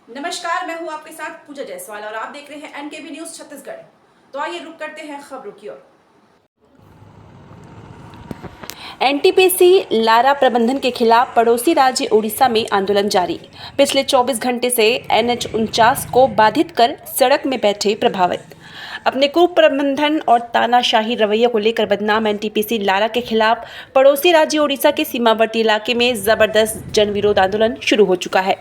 नमस्कार, मैं हूं आपके साथ पूजा जायसवाल और आप देख रहे हैं एनकेबी न्यूज छत्तीसगढ़। तो आइए रुक करते हैं खबरों की ओर। एनटीपीसी लारा प्रबंधन के खिलाफ पड़ोसी राज्य उड़ीसा में आंदोलन जारी। पिछले 24 घंटे से NH49 को बाधित कर सड़क में बैठे प्रभावित। अपने कुप्रबंधन और तानाशाही रवैये को लेकर बदनाम एनटीपीसी लारा के खिलाफ पड़ोसी राज्य उड़ीसा के सीमावर्ती इलाके में जबरदस्त जन विरोध आंदोलन शुरू हो चुका है।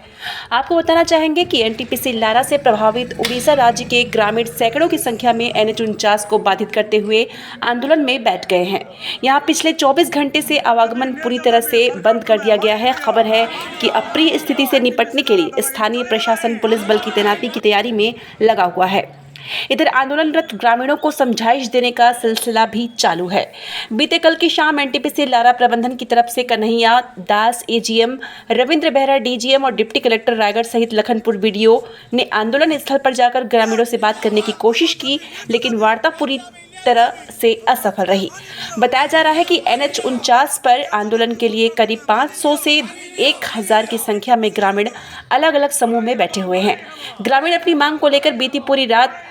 आपको बताना चाहेंगे कि एनटीपीसी लारा से प्रभावित उड़ीसा राज्य के ग्रामीण सैकड़ों की संख्या में NH49 को बाधित करते हुए आंदोलन में बैठ गए हैं। यहाँ पिछले 24 घंटे से आवागमन पूरी तरह से बंद कर दिया गया है। खबर है कि अप्रिय स्थिति से निपटने के लिए स्थानीय प्रशासन पुलिस बल की तैनाती की तैयारी में लगा हुआ है। इधर आंदोलनरत ग्रामीणों को समझाइश देने का सिलसिला भी चालू है। बीते कल की शाम एनटीपीसी लारा प्रबंधन की तरफ से कन्हैया दास AGM, रविंद्र बेहरा DGM और डिप्टी कलेक्टर रायगढ़ सहित लखनपुर BDO ने आंदोलन स्थल पर जाकर ग्रामीणों से बात करने की कोशिश की, लेकिन वार्ता पूरी तरह से असफल रही। बताया जा रहा है कि NH49 पर आंदोलन के लिए करीब 500 से 1000 की संख्या में ग्रामीण अलग अलग समूह में बैठे हुए हैं। ग्रामीण अपनी मांग को लेकर बीती पूरी रात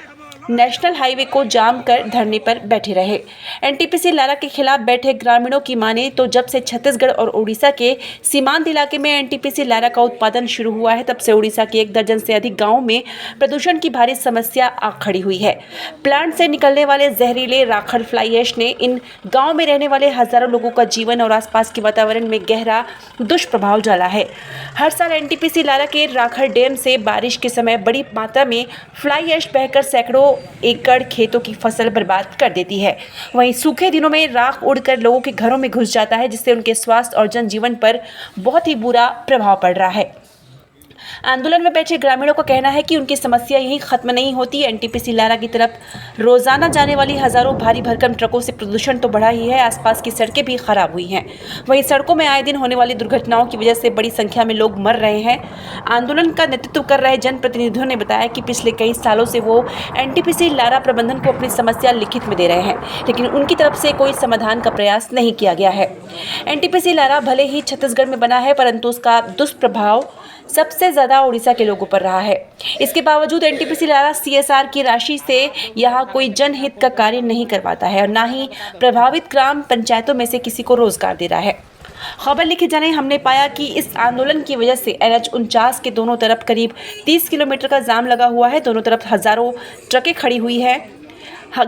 नेशनल हाईवे को जाम कर धरने पर बैठे रहे। एनटीपीसी लारा के खिलाफ बैठे ग्रामीणों की माने तो जब से छत्तीसगढ़ और उड़ीसा के सीमांत इलाके में एनटीपीसी लारा का उत्पादन शुरू हुआ है, तब से उड़ीसा के 1 दर्जन से अधिक गांवों में प्रदूषण की भारी समस्या आ खड़ी हुई है। प्लांट से निकलने वाले जहरीले राखड़ फ्लाई ऐश ने इन गाँव में रहने वाले हजारों लोगों का जीवन और आसपास के वातावरण में गहरा दुष्प्रभाव डाला है। हर साल एनटीपीसी लारा के राखड़ डैम से बारिश के समय बड़ी मात्रा में फ्लाई ऐश बहकर सैकड़ों एकड़ खेतों की फसल बर्बाद कर देती है। वहीं सूखे दिनों में राख उड़कर लोगों के घरों में घुस जाता है, जिससे उनके स्वास्थ्य और जनजीवन पर बहुत ही बुरा प्रभाव पड़ रहा है। आंदोलन में बैठे ग्रामीणों का कहना है कि उनकी समस्या यही खत्म नहीं होती। एनटीपीसी लारा की तरफ रोजाना जाने वाली हजारों भारी भरकम ट्रकों से प्रदूषण तो बढ़ा ही है, आसपास की सड़कें भी खराब हुई हैं। वहीं सड़कों में आए दिन होने वाली दुर्घटनाओं की वजह से बड़ी संख्या में लोग मर रहे हैं। आंदोलन का नेतृत्व कर रहे जनप्रतिनिधियों ने बताया कि पिछले कई सालों से वो एनटीपीसी लारा प्रबंधन को अपनी समस्या लिखित में दे रहे हैं, लेकिन उनकी तरफ से कोई समाधान का प्रयास नहीं किया गया है। एनटीपीसी लारा भले ही छत्तीसगढ़ में बना है, परंतु उसका दुष्प्रभाव सबसे ज्यादा उड़ीसा के लोगों पर रहा है। इसके बावजूद एनटीपीसी लारा CSR की राशि से यहाँ कोई जनहित का कार्य नहीं करवाता है और न ही प्रभावित ग्राम पंचायतों में से किसी को रोजगार दे रहा है। खबर लिखे जाने हमने पाया कि इस आंदोलन की वजह से NH49 के दोनों तरफ करीब 30 किलोमीटर का जाम लगा हुआ है। दोनों तरफ हजारों ट्रकें खड़ी हुई है।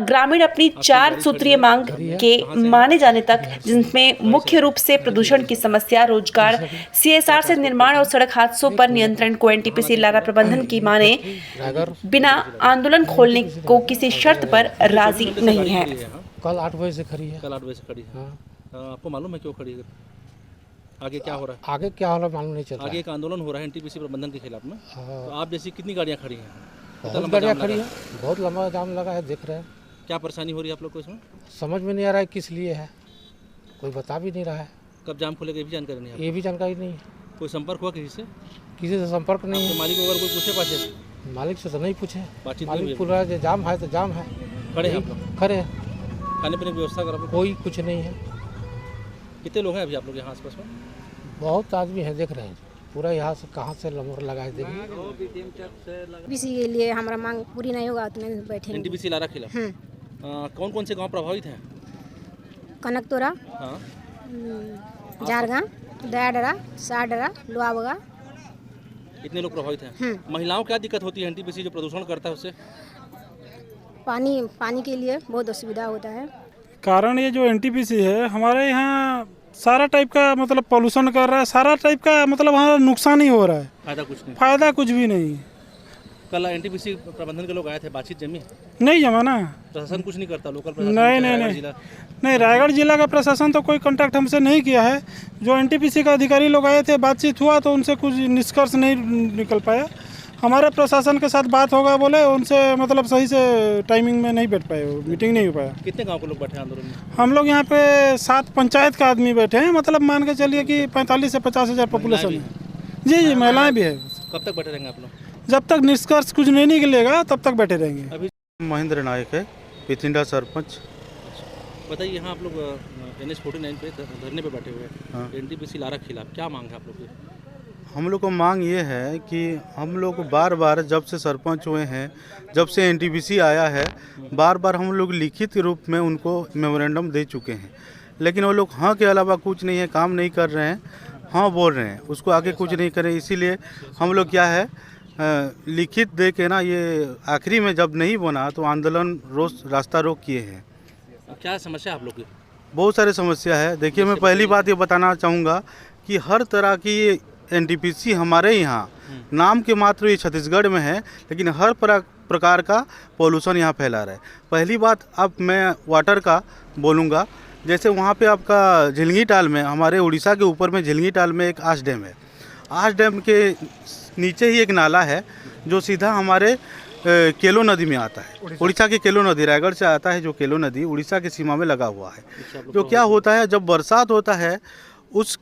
ग्रामीण अपनी 4 सूत्रीय मांग के माने जाने तक, जिनमें मुख्य रूप से प्रदूषण की समस्या, रोजगार, CSR से निर्माण और सड़क हादसों पर नियंत्रण को एनटीपीसी लारा प्रबंधन की माने बिना आंदोलन खोलने को किसी शर्त पर राजी नहीं है। कल 8 बजे से खड़ी है। कल 8 बजे से खड़ी है। हाँ। आपको मालूम है क्यों खड़ी है? आगे क्या हो रहा है? आगे क्या हो रहा है मालूम नहीं चल रहा। आगे एक आंदोलन हो रहा है एनटीपीसी प्रबंधन के खिलाफ में। तो आप जैसी कितनी गाड़ियाँ खड़ी हैं? बहुत गाड़ियाँ खड़ी है, बहुत लंबा जाम लगा है, देख रहे हैं। क्या परेशानी हो रही है आप लोग को इसमें? समझ में नहीं आ रहा है किस लिए है, कोई बता भी नहीं रहा है। कब जाम खुलेगा ये भी जानकारी नहीं है? ये भी जानकारी नहीं है। कोई संपर्क हुआ किसी से? किसी से संपर्क नहीं है। मालिक वगैरह कोई पूछे पाछे? मालिक से तो नहीं पूछे। बातचीत मालिक पूछ रहा है जाम है तो जाम है, खड़े हैं आप लोग? खड़े हैं, खाने पीने की व्यवस्था कर? कोई कुछ नहीं है। कितने लोग हैं अभी आप लोग यहाँ आसपास में? बहुत आदमी है, देख रहे हैं पूरा यहाँ से कहाँ से लंबर लगाए देंगे। इसी के लिए हमारा मांग पूरी नहीं होगा तो नहीं बैठेंगे। एनटीपीसी लारा खिलाफ कौन कौन से गांव प्रभावित हैं? कनकतोरा, हाँ, जारगा, दयाडरा, साडरा, लुआबगा। इतने लोग प्रभावित हैं। महिलाओं क्या दिक्कत होती है एनटीपीसी जो प्रदूषण करता है उससे? पानी के लिए बहुत असुविधा होता है। कारण ये जो एनटीपीसी है हमारे यहाँ सारा टाइप का मतलब पॉल्यूशन कर रहा है, सारा टाइप का मतलब हमारा नुकसान ही हो रहा है, फायदा कुछ नहीं। फायदा कुछ भी नहीं। कल एनटीपीसी प्रबंधन के लोग आए थे, बातचीत जमी? नहीं जमा ना, प्रशासन कुछ नहीं करता? लोकल प्रशासन? नहीं, रायगढ़ जिला का प्रशासन तो कोई कांटेक्ट हमसे नहीं किया है। जो एनटीपीसी का अधिकारी लोग आए थे, बातचीत हुआ तो उनसे कुछ निष्कर्ष नहीं निकल पाया। हमारे प्रशासन के साथ बात होगा बोले, उनसे मतलब सही से टाइमिंग में नहीं बैठ पाए, मीटिंग नहीं हो पाया। कितने गांव के लोग बैठे आंदोलन में? हम लोग यहाँ पे 7 पंचायत का आदमी बैठे हैं, मतलब मान के चलिए कि 45 से 50 हज़ार पॉपुलेशन है। जी, महिलाएं भी है। कब तक बैठे रहेंगे आप लोग? जब तक निष्कर्ष कुछ नहीं निकलेगा तब तक बैठे रहेंगे। अभी महेंद्र नायक है, पिथिंडा सरपंच। बताइए, यहाँ आप लोग NH49 पे धरने पे बैठे हुए हैं। हाँ। एनटीपीसी लारा के खिलाफ क्या मांग है आप लोग की? हम लोग को मांग ये है कि हम लोग बार बार जब से सरपंच हुए हैं, जब से एनटीपीसी आया है, बार बार हम लोग लिखित रूप में उनको मेमोरेंडम दे चुके हैं, लेकिन वो लोग हाँ के अलावा कुछ नहीं है, काम नहीं कर रहे हैं, हाँ बोल रहे हैं, उसको आगे कुछ नहीं करें। इसीलिए हम लोग क्या है लिखित दे के ना, ये आखिरी में जब नहीं बना तो आंदोलन रास्ता रोक किए हैं। क्या समस्या है आप लोग की? बहुत सारे समस्या है। देखिए, मैं पहली बात ये बताना चाहूँगा कि हर तरह की एनटीपीसी हमारे यहाँ नाम के मात्र ये छत्तीसगढ़ में है, लेकिन हर प्रकार का पॉल्यूशन यहाँ फैला रहा है। पहली बात, अब मैं वाटर का बोलूँगा। जैसे वहाँ पे आपका झिलगी टाल में, हमारे उड़ीसा के ऊपर में झिलगी टाल में एक आस डैम है। आस डैम के नीचे ही एक नाला है जो सीधा हमारे केलो नदी में आता है। उड़ीसा की केलो नदी, रायगढ़ से आता है जो केलो नदी उड़ीसा की सीमा में लगा हुआ है। जो क्या होता है, जब बरसात होता है उस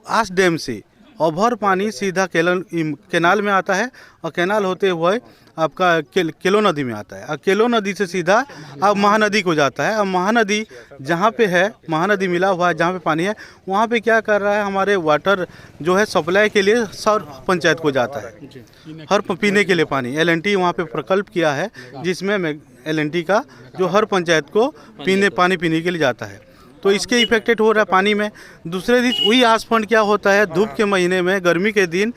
आस डैम से ओवर पानी सीधा केनाल में आता है और केनाल होते हुए आपका केलो नदी में आता है और केलो नदी से सीधा अब महानदी को जाता है। अब महानदी जहाँ पे है, महानदी मिला हुआ है जहाँ पे पानी है, वहाँ पे क्या कर रहा है, हमारे वाटर जो है सप्लाई के लिए सर पंचायत को जाता है, हर पीने के लिए पानी। एलएनटी वहाँ पे प्रकल्प किया है जिसमें एलएनटी का जो हर पंचायत को पानी पीने के लिए जाता है। तो इसके इफेक्टेड हो रहा है पानी में। दूसरे दिन वही आस फंड क्या होता है, धूप के महीने में, गर्मी के दिन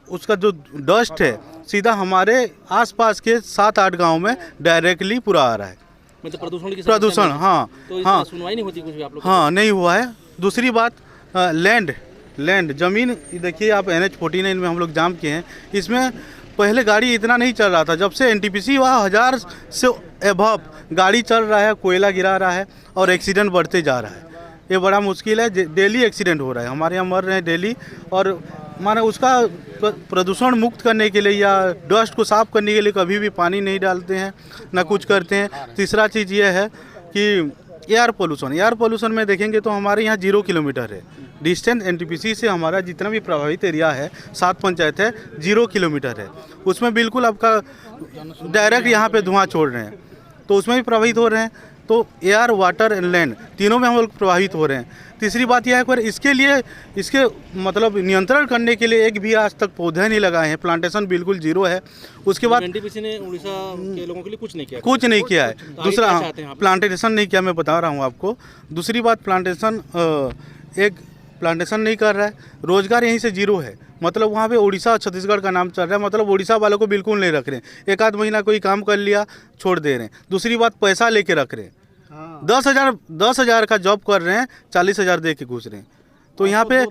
उसका जो डस्ट है सीधा हमारे आसपास के 7-8 गांव में डायरेक्टली पूरा आ रहा है। मतलब प्रदूषण, हाँ तो हाँ, सुनवाई नहीं होती कुछ भी आप लोग? हाँ, नहीं हुआ है। दूसरी बात, लैंड ज़मीन, देखिए आप NH-49 में हम लोग जाम किए हैं। इसमें पहले गाड़ी इतना नहीं चल रहा था, जब से एनटीपीसी हुआ 1000 से एबव गाड़ी चल रहा है, कोयला गिरा रहा है और एक्सीडेंट बढ़ते जा रहा है। ये बड़ा मुश्किल है, डेली एक्सीडेंट हो रहा है, हमारे यहाँ मर रहे हैं डेली। और माने उसका प्रदूषण मुक्त करने के लिए या डस्ट को साफ करने के लिए कभी भी पानी नहीं डालते हैं, ना कुछ करते हैं। तीसरा चीज़ ये है कि एयर पोल्यूशन में देखेंगे तो हमारे यहाँ 0 किलोमीटर है डिस्टेंस। एनटीपीसी से हमारा जितना भी प्रभावित एरिया है, 7 पंचायत है, 0 किलोमीटर है। उसमें बिल्कुल आपका डायरेक्ट यहाँ पे धुआं छोड़ रहे हैं, तो उसमें भी प्रभावित हो रहे हैं। तो एयर, वाटर एंड लैंड तीनों में हम लोग प्रभावित हो रहे हैं। तीसरी बात यह है कि इसके लिए, इसके मतलब नियंत्रण करने के लिए एक भी आज तक पौधे नहीं लगाए हैं, प्लांटेशन बिल्कुल 0 है। उसके बाद एनटीपीसी ने उड़ीसा के लोगों के लिए कुछ नहीं किया है। दूसरा, प्लांटेशन नहीं किया, मैं बता रहा हूँ आपको। दूसरी बात, प्लांटेशन नहीं कर रहा है। रोजगार यहीं से 0 है, मतलब वहाँ पे उड़ीसा और छत्तीसगढ़ का नाम चल रहा है, मतलब उड़ीसा वालों को बिल्कुल नहीं रख रहे हैं। 1 आध महीना कोई काम कर लिया, छोड़ दे रहे हैं। दूसरी बात, पैसा लेके रख रहे हैं। 10,000 का जॉब कर रहे हैं, 40,000 दे के घुस रहे हैं। तो यहाँ पे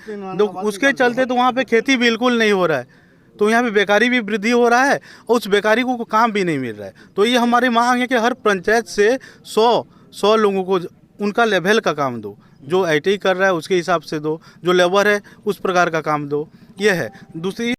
उसके चलते तो वहाँ पे खेती बिल्कुल नहीं हो रहा है, तो यहाँ पे बेकारी भी वृद्धि हो रहा है और उस बेकारी को काम भी नहीं मिल रहा है। तो ये हमारी मांग है कि हर पंचायत से 100 लोगों को उनका लेवल का काम दो, जो ITI कर रहा है उसके हिसाब से दो, जो लेबर है उस प्रकार का काम दो। ये है। दूसरी